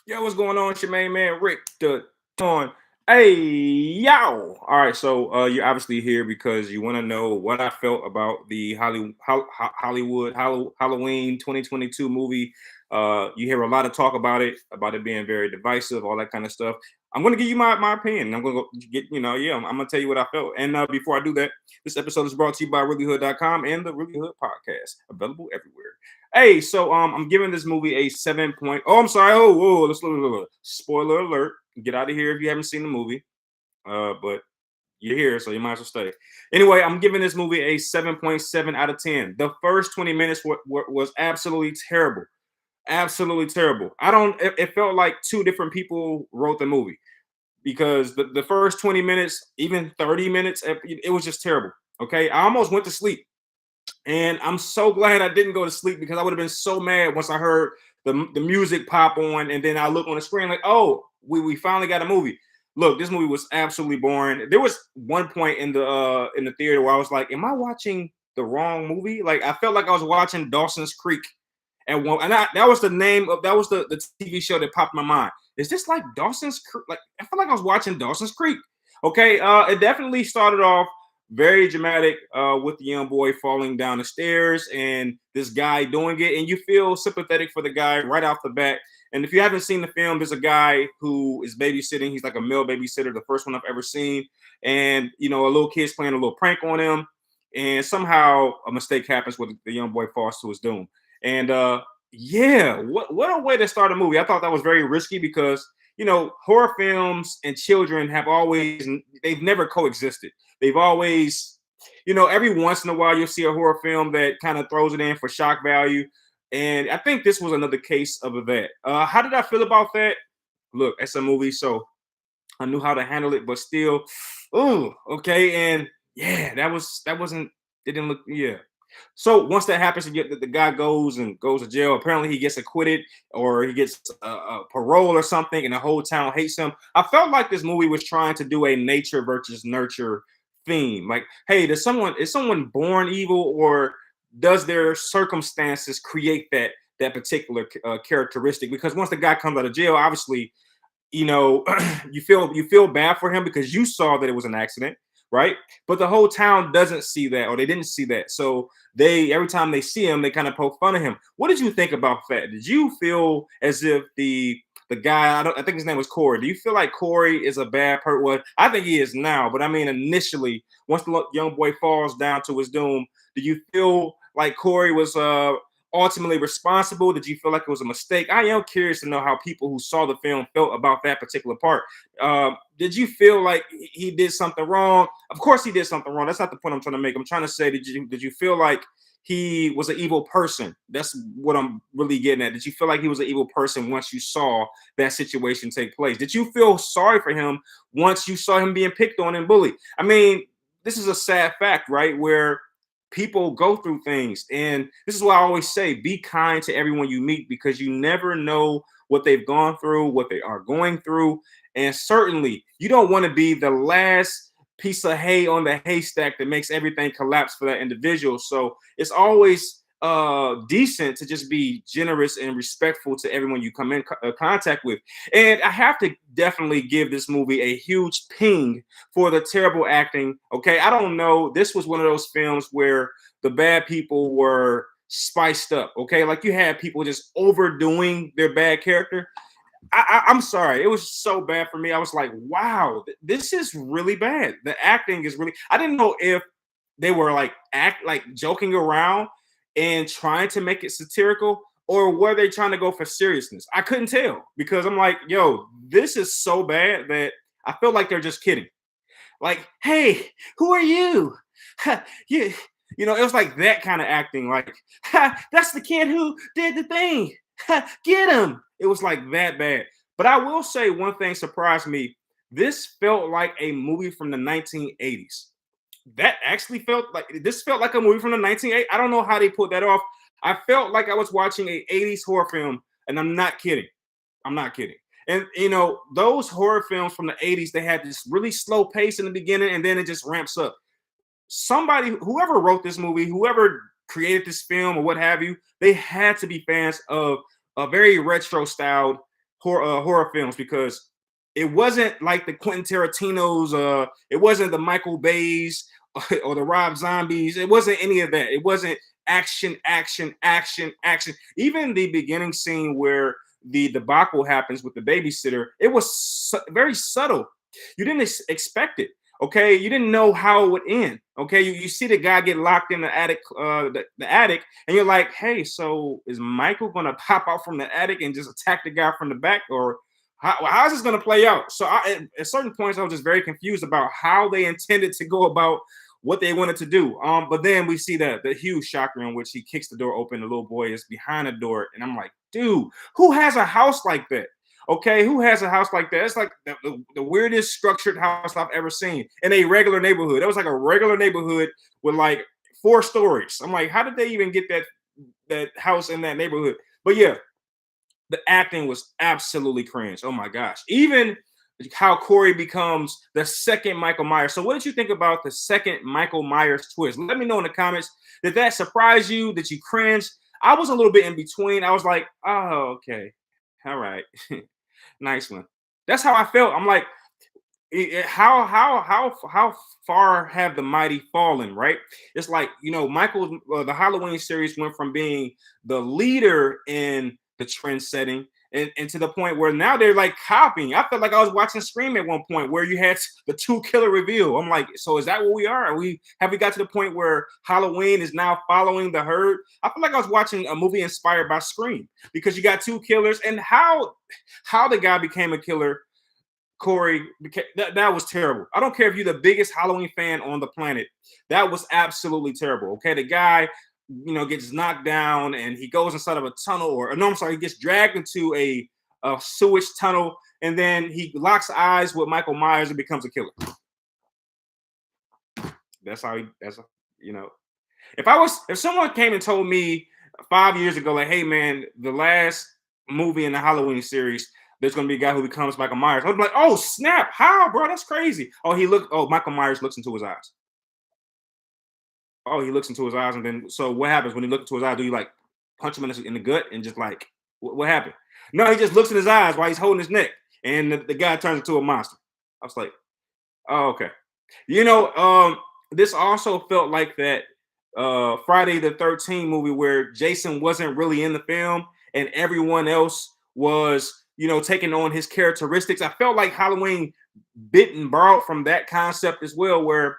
Yo, what's going on? It's your main man, Rick. The on. Hey, yo. All right, so you're obviously here because you want to know what I felt about the Halloween 2022 movie. You hear a lot of talk about it being very divisive, all that kind of stuff. I'm going to give you my opinion. I'm going to go get, yeah, I'm going to tell you what I felt. And before I do that, this episode is brought to you by reallyhood.com and the Really Hood podcast, available everywhere. Hey, so I'm giving this movie a 7 point. Oh, I'm sorry. Oh, whoa, let's look. Spoiler alert. Get out of here if you haven't seen the movie. But you're here, so you might as well stay. Anyway, I'm giving this movie a 7.7 out of 10. The first 20 minutes was absolutely terrible. Absolutely terrible. It felt like two different people wrote the movie because the first 20 minutes, even 30 minutes, it was just terrible. Okay. I almost went to sleep. And I'm so glad I didn't go to sleep because I would have been so mad once I heard the music pop on and then I look on the screen like, oh, we finally got a movie. Look, this movie was absolutely boring. There was one point in the theater where I was like, am I watching the wrong movie? Like I felt like I was watching Dawson's Creek at one, and that was the name of that was the TV show that popped in my mind. Is this like Dawson's Creek? Like I felt like I was watching Dawson's Creek. Okay, it definitely started off very dramatic with the young boy falling down the stairs and this guy doing it, and you feel sympathetic for the guy right off the bat. And if you haven't seen the film, there's a guy who is babysitting. He's like a male babysitter, the first one I've ever seen. And a little kid's playing a little prank on him, and somehow a mistake happens where the young boy falls to his doom. And yeah, what a way to start a movie. I thought that was very risky because horror films and children they've never coexisted. They've always, every once in a while you'll see a horror film that kind of throws it in for shock value. And I think this was another case of that. How did I feel about that? Look, it's a movie, so I knew how to handle it, but still, oh, okay. And yeah, that wasn't, it didn't look, yeah. So once that happens, the guy goes to jail. Apparently, he gets acquitted or he gets a parole or something, and the whole town hates him. I felt like this movie was trying to do a nature versus nurture theme. Like, hey, is someone born evil, or does their circumstances create that particular characteristic? Because once the guy comes out of jail, obviously, you feel bad for him because you saw that it was an accident, right? But the whole town doesn't see that, or they didn't see that. So every time they see him, they kind of poke fun of him. What did you think about that? Did you feel as if the guy, I think his name was Corey. Do you feel like Corey is a bad person? Well, I think he is now, but I mean, initially, once the young boy falls down to his doom, do you feel like Corey was ultimately responsible? Did you feel like it was a mistake? I am curious to know how people who saw the film felt about that particular part. Did you feel like he did something wrong? Of course, he did something wrong. That's not the point I'm trying to make. I'm trying to say, did you feel like he was an evil person? That's what I'm really getting at. Did you feel like he was an evil person once you saw that situation take place? Did you feel sorry for him once you saw him being picked on and bullied? I mean, this is a sad fact, right? Where people go through things. And this is why I always say, be kind to everyone you meet, because you never know what they've gone through, what they are going through. And certainly you don't want to be the last piece of hay on the haystack that makes everything collapse for that individual. So it's always decent to just be generous and respectful to everyone you come in contact with. And I have to definitely give this movie a huge ping for the terrible acting. Okay, I don't know, this was one of those films where the bad people were spiced up. Okay, like you had people just overdoing their bad character. I'm sorry, it was so bad for me. I was like, wow, this is really bad. The acting is really, I didn't know if they were like joking around and trying to make it satirical, or were they trying to go for seriousness? I couldn't tell, because I'm like, yo, this is so bad that I feel like they're just kidding. Like, hey, who are you? you, it was like that kind of acting. Like, that's the kid who did the thing. Get him. It was like that bad. But I will say one thing surprised me. This felt like a movie from the 1980s. That actually felt like a movie from the 1980s. I don't know how they put that off. I felt like I was watching a 80s horror film, and I'm not kidding. I'm not kidding. And those horror films from the 80s, they had this really slow pace in the beginning, and then it just ramps up. Whoever wrote this movie, whoever created this film or what have you, they had to be fans of a very retro styled horror films because it wasn't like the Quentin Tarantino's, it wasn't the Michael Bay's or the Rob Zombies. It wasn't any of that. It wasn't action, action, action, action. Even the beginning scene where the debacle happens with the babysitter, it was very subtle. You didn't expect it. Okay, you didn't know how it would end. Okay, you see the guy get locked in the attic, the attic, and you're like, hey, so is Michael gonna pop out from the attic and just attack the guy from the back, or how is this gonna play out? So at certain points, I was just very confused about how they intended to go about what they wanted to do. But then we see the huge shocker in which he kicks the door open. The little boy is behind the door, and I'm like, dude, who has a house like that? Okay, who has a house like that? It's like the weirdest structured house I've ever seen in a regular neighborhood. It was like a regular neighborhood with like 4 stories. I'm like, how did they even get that house in that neighborhood? But yeah, the acting was absolutely cringe. Oh my gosh. Even how Corey becomes the second Michael Myers. So what did you think about the second Michael Myers twist? Let me know in the comments. Did that surprise you? Did you cringe? I was a little bit in between. I was like, oh, okay. All right. Nice one. That's how I felt. I'm like, how far have the mighty fallen, right? It's like, Michael, the Halloween series went from being the leader in the trend setting and to the point where now they're like copying. I felt like I was watching Scream at one point where you had the 2 killer reveal. I'm like, so is that what we are? Have we got to the point where Halloween is now following the herd? I feel like I was watching a movie inspired by Scream because you got 2 killers, and how the guy became a killer, Corey, that was terrible. I don't care if you're the biggest Halloween fan on the planet. That was absolutely terrible. Okay, the guy, gets knocked down and he goes inside of a tunnel, or no, I'm sorry, he gets dragged into a sewage tunnel, and then he locks eyes with Michael Myers and becomes a killer. That's how if someone came and told me 5 years ago, like, hey man, the last movie in the Halloween series, there's gonna be a guy who becomes Michael Myers, I'm like, oh snap, how, bro? That's crazy. Michael Myers looks into his eyes. Oh, he looks into his eyes, and then so what happens when he looks into his eyes? Do you like punch him in the gut and just like what happened? No, he just looks in his eyes while he's holding his neck, and the guy turns into a monster. I was like, oh, okay. This also felt like that Friday the 13th movie where Jason wasn't really in the film and everyone else was, taking on his characteristics. I felt like Halloween bit and borrowed from that concept as well, where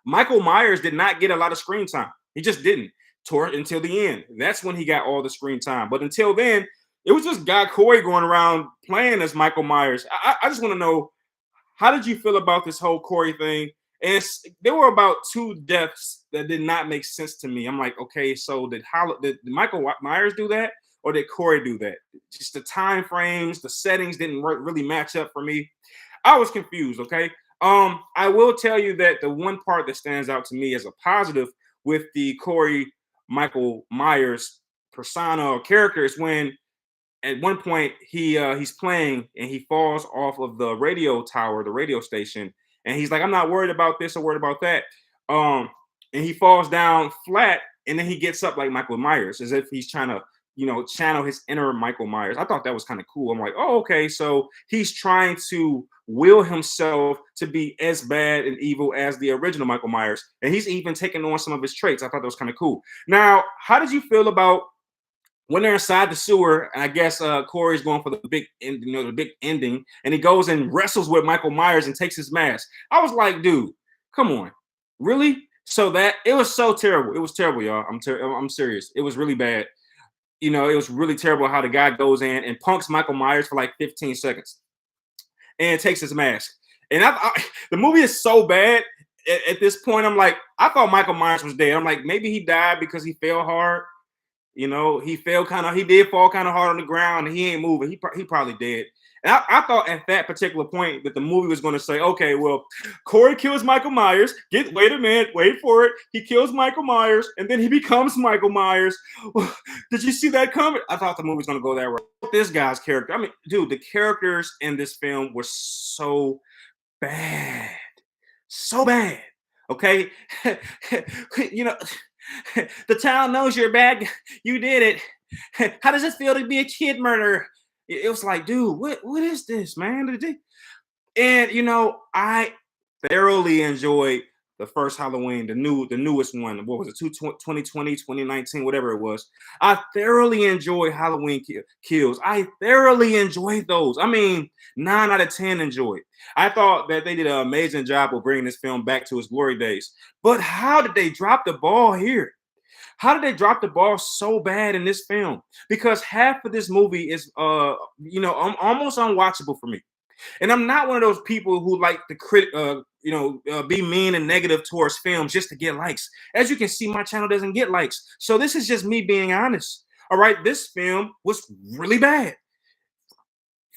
Michael Myers did not get a lot of screen time. He just didn't until the end. That's when he got all the screen time. But until then, it was just Guy Corey going around playing as Michael Myers. I just want to know, how did you feel about this whole Corey thing? And there were about 2 deaths that did not make sense to me. I'm like, okay, so did Michael Myers do that, or did Corey do that? Just the time frames, the settings didn't really match up for me. I was confused. Okay. I will tell you that the one part that stands out to me as a positive with the Corey Michael Myers persona or character is when at one point he's playing and he falls off of the radio tower, the radio station, and he's like, I'm not worried about this or worried about that. And he falls down flat, and then he gets up like Michael Myers, as if he's trying to, channel his inner Michael Myers. I thought that was kind of cool. I'm like, oh, okay, so he's trying to will himself to be as bad and evil as the original Michael Myers, and he's even taking on some of his traits. I thought that was kind of cool. Now, how did you feel about when they're inside the sewer, and I guess Corey's going for the big end, the big ending, and he goes and wrestles with Michael Myers and takes his mask? I was like, dude, come on, really? So that it was so terrible. It was terrible, y'all. I'm serious. It was really bad. It was really terrible how the guy goes in and punks Michael Myers for like 15 seconds and takes his mask. And the movie is so bad at this point. I'm like, I thought Michael Myers was dead. I'm like, maybe he died because he fell hard. He did fall kind of hard on the ground, and he ain't moving. He probably dead. And I thought at that particular point that the movie was going to say, okay, well, Corey kills Michael Myers. Wait a minute, wait for it. He kills Michael Myers, and then he becomes Michael Myers. Did you see that coming? I thought the movie was going to go that way. This guy's character, I mean, dude, the characters in this film were so bad. So bad. Okay? The town knows you're bad. You did it. How does it feel to be a kid murderer? It was like, dude, what is this, man? And I thoroughly enjoyed the first Halloween, the newest one. What was it? 2020, 2019, whatever it was. I thoroughly enjoyed Halloween kills. I thoroughly enjoyed those. I mean, 9 out of 10 enjoyed. I thought that they did an amazing job of bringing this film back to its glory days. But how did they drop the ball here? How did they drop the ball so bad in this film? Because half of this movie is almost unwatchable for me. And I'm not one of those people who like to be mean and negative towards films just to get likes. As you can see, my channel doesn't get likes. So this is just me being honest. All right, this film was really bad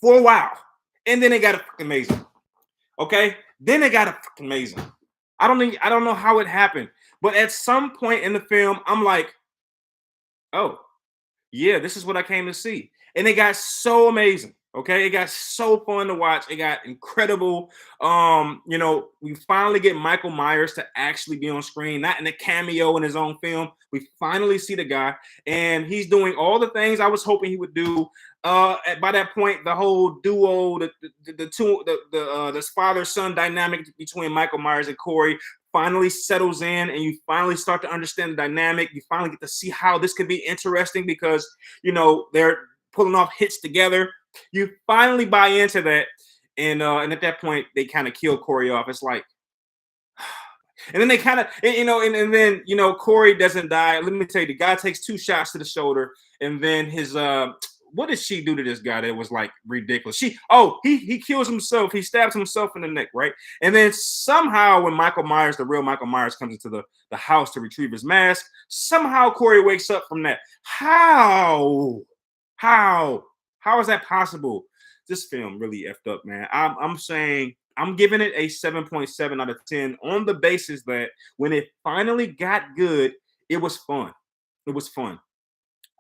for a while. And then it got amazing. Okay? Then it got amazing. I don't know how it happened. But at some point in the film, I'm like, oh, yeah, this is what I came to see. And it got so amazing. Okay, it got so fun to watch. It got incredible. We finally get Michael Myers to actually be on screen, not in a cameo in his own film. We finally see the guy, and he's doing all the things I was hoping he would do. By that point, the whole duo, the father-son dynamic between Michael Myers and Corey finally settles in, and you finally start to understand the dynamic. You finally get to see how this could be interesting because they're pulling off hits together. You finally buy into that, and at that point they kind of kill Corey off. It's like, and then they kind of, and then Corey doesn't die. Let me tell you, the guy takes 2 shots to the shoulder, and then his what did she do to this guy that was like ridiculous? He kills himself. He stabs himself in the neck, right? And then somehow when Michael Myers, the real Michael Myers, comes into the house to retrieve his mask, somehow Corey wakes up from that. How is that possible? This film really effed up, man. I'm saying I'm giving it a 7.7 out of 10 on the basis that when it finally got good, it was fun. It was fun.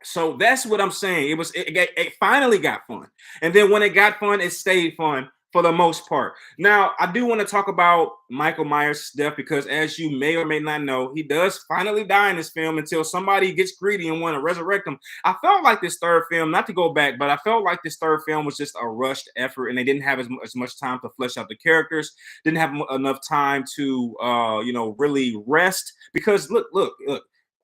So that's what I'm saying. It finally got fun. And then when it got fun, it stayed fun for the most part. Now, I do want to talk about Michael Myers' death because, as you may or may not know, he does finally die in this film until somebody gets greedy and want to resurrect him. I felt like this third film, not to go back, but I felt like this third film was just a rushed effort, and they didn't have as much time to flesh out the characters, didn't have enough time to, really rest. Because look.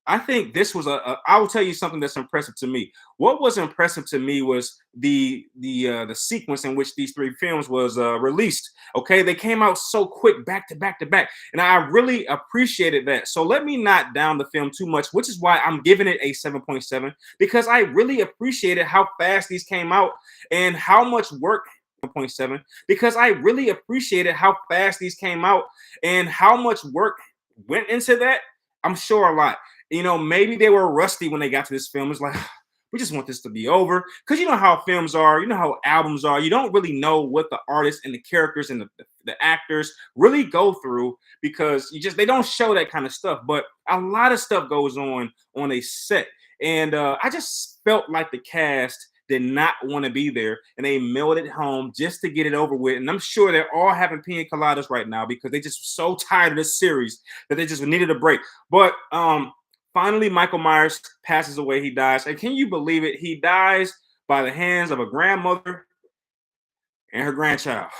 I think this was I will tell you something that's impressive to me. What was impressive to me was the sequence in which these 3 films was released. Okay, they came out so quick, back to back to back, and I really appreciated that. So let me not down the film too much, which is why I'm giving it a 7.7, because I really appreciated how fast these came out and how much work. 7.7 because I really appreciated how fast these came out and how much work went into that. I'm sure a lot. Maybe they were rusty when they got to this film. It's like, we just want this to be over. Because you know how films are, you know how albums are. You don't really know what the artists and the characters and the actors really go through because they don't show that kind of stuff. But a lot of stuff goes on a set. And I just felt like the cast did not want to be there, and they mailed it home just to get it over with. And I'm sure they're all having pina coladas right now because they just so tired of this series that they just needed a break. But finally, Michael Myers passes away. He dies. And can you believe it? He dies by the hands of a grandmother and her grandchild.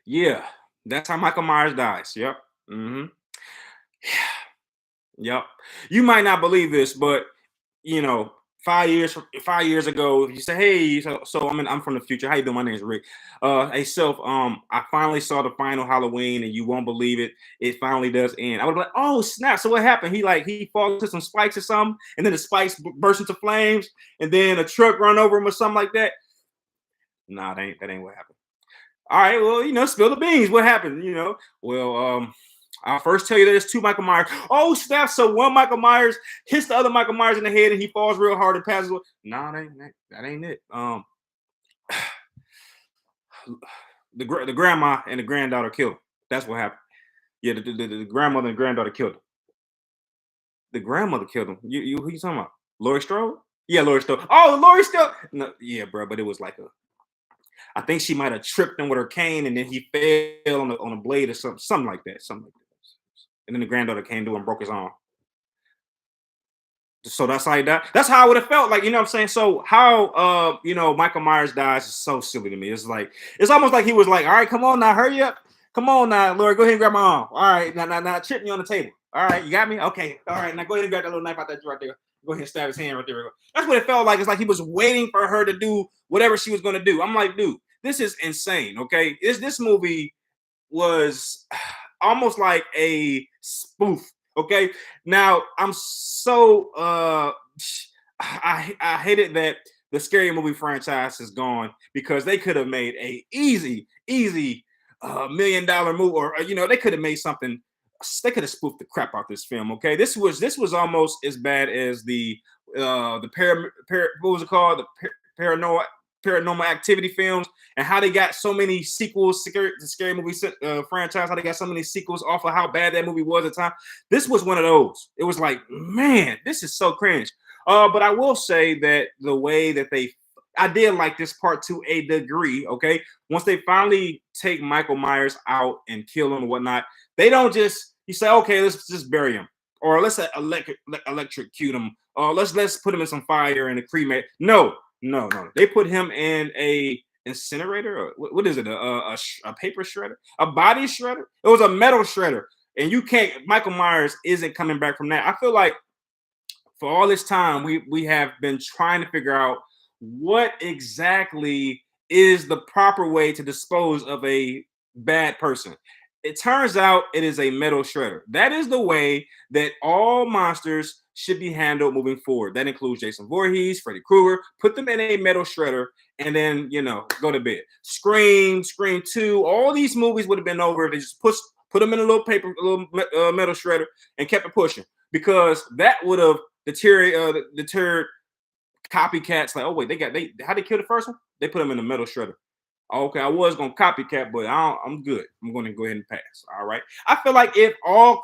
Yeah, that's how Michael Myers dies. Yep. Mm-hmm. Yep. You might not believe this, but 5 years ago, you say, "Hey, so I'm from the future. How you doing? My name is Rick. Hey, Self. I finally saw the final Halloween, and you won't believe it. It finally does end. I was like, oh snap! So what happened? He falls into some spikes or something, and then the spikes burst into flames, and then a truck run over him or something like that. Nah, that ain't what happened. All right, well, spill the beans. What happened? Well, I'll first tell you there's 2 Michael Myers. Oh, snap. So one Michael Myers hits the other Michael Myers in the head and he falls real hard and passes away. No, that ain't it. The grandma and the granddaughter killed him. That's what happened. Yeah, the grandmother and granddaughter killed him. The grandmother killed him. Who you talking about? Laurie Strode? Yeah, Laurie Strode. Oh, Laurie Strode. No, yeah, bro, but it was like I think she might have tripped him with her cane and then he fell on a blade or something like that. Something like that. And then the granddaughter came to him and broke his arm. So that's how he died. That's how I would have felt like, you know what I'm saying? So how Michael Myers dies is so silly to me. It's like it's almost like he was like, all right, come on now, hurry up. Come on now, Laurie, go ahead and grab my arm. All right, now trip me on the table. All right, you got me? Okay, all right, now go ahead and grab that little knife out that drawer right there. Go ahead and stab his hand right there. That's what it felt like. It's like he was waiting for her to do whatever she was gonna do. I'm like, dude, this is insane. Okay. This movie was almost like a spoof. Okay. Now I'm so I hated that the scary movie franchise is gone because they could have made a easy $1 million movie, or they could have made something. They could have spoofed the crap out this film. Okay, this was almost as bad as what was it called, the paranormal activity films, and how they got so many sequels, the scary movie franchise, how they got so many sequels off of how bad that movie was at the time. This was one of those. It was like, man, this is so cringe. But I will say that the way that I did like this part to a degree. Okay, once they finally take Michael Myers out and kill him and whatnot, they don't just you say, okay, let's just bury him, or let's electrocute him, or let's put him in some fire and cremate. No, no. They put him in a incinerator. Or what is it? A paper shredder? A body shredder? It was a metal shredder, and you can't. Michael Myers isn't coming back from that. I feel like for all this time, we have been trying to figure out what exactly is the proper way to dispose of a bad person. It turns out it is a metal shredder. That is the way that all monsters should be handled moving forward. That includes Jason Voorhees, Freddy Krueger. Put them in a metal shredder and then, go to bed. Scream 2, all these movies would have been over if they just put them in a little metal shredder and kept it pushing, because that would have deterred copycats. Like, oh wait, how they kill the first one? They put them in the metal shredder. Okay, I was gonna copycat, but I'm good. I'm gonna go ahead and pass. All right. I feel like if all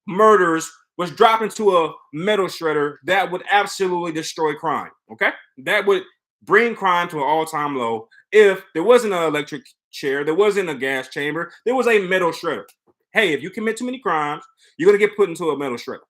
murders was dropped into a metal shredder, that would absolutely destroy crime. Okay, that would bring crime to an all-time low. If there wasn't an electric chair, there wasn't a gas chamber, there was a metal shredder. Hey, if you commit too many crimes, you're gonna get put into a metal shredder.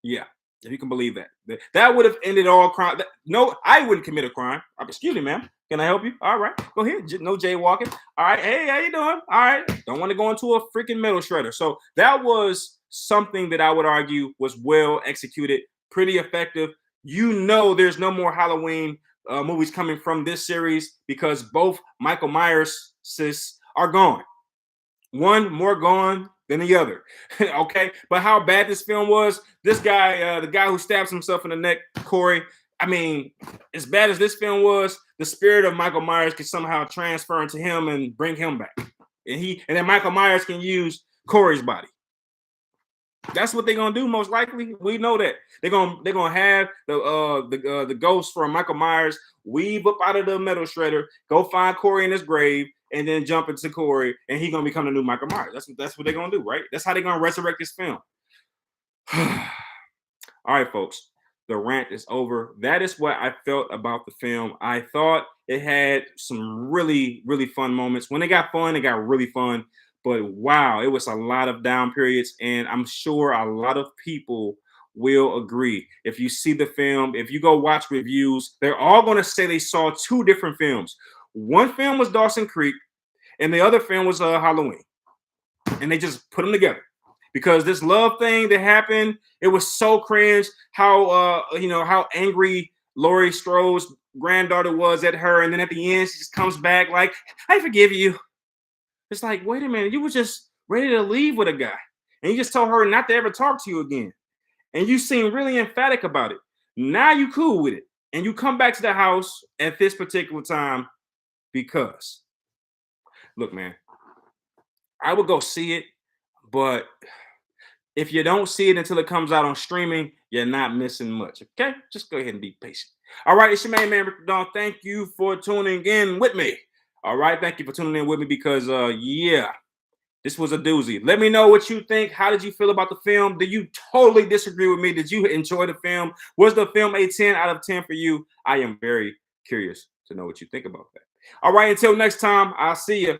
Yeah, if you can believe that. That would have ended all crime. No, I wouldn't commit a crime. Excuse me, ma'am. Can I help you? All right, go ahead. No jaywalking. All right, hey, how you doing? All right, don't want to go into a freaking metal shredder. So that was something that I would argue was well executed, pretty effective. There's no more Halloween movies coming from this series because both Michael Myers sis are gone. One more gone than the other. Okay, but how bad this film was, this guy, the guy who stabs himself in the neck, Corey, I mean, as bad as this film was, the spirit of Michael Myers could somehow transfer into him and bring him back, and then Michael Myers can use Corey's body. That's what they're gonna do, most likely. We know that they're gonna have the ghost from Michael Myers weave up out of the metal shredder, go find Corey in his grave, and then jump into Corey, and he's gonna become the new Michael Myers. That's what they're gonna do, right? That's how they're gonna resurrect this film. All right, folks. The rant is over. That is what I felt about the film. I thought it had some really, really fun moments. When it got fun, it got really fun. But wow, it was a lot of down periods. And I'm sure a lot of people will agree. If you see the film, if you go watch reviews, they're all going to say they saw two different films. One film was Dawson Creek, and the other film was Halloween. And they just put them together. Because this love thing that happened, it was so cringe. How angry Laurie Strode's granddaughter was at her, and then at the end she just comes back like, "I forgive you." It's like, wait a minute, you were just ready to leave with a guy, and you just told her not to ever talk to you again, and you seem really emphatic about it. Now you cool with it, and you come back to the house at this particular time because, look, man, I would go see it, but if you don't see it until it comes out on streaming, you're not missing much. Okay, just go ahead and be patient. All right, it's your main man, Rick Dawn. Thank you for tuning in with me. All right, thank you for tuning in with me because, this was a doozy. Let me know what you think. How did you feel about the film? Did you totally disagree with me? Did you enjoy the film? Was the film a 10 out of 10 for you? I am very curious to know what you think about that. All right, until next time, I'll see you.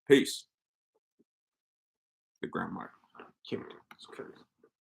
Peace. The grandma killed it. It's crazy.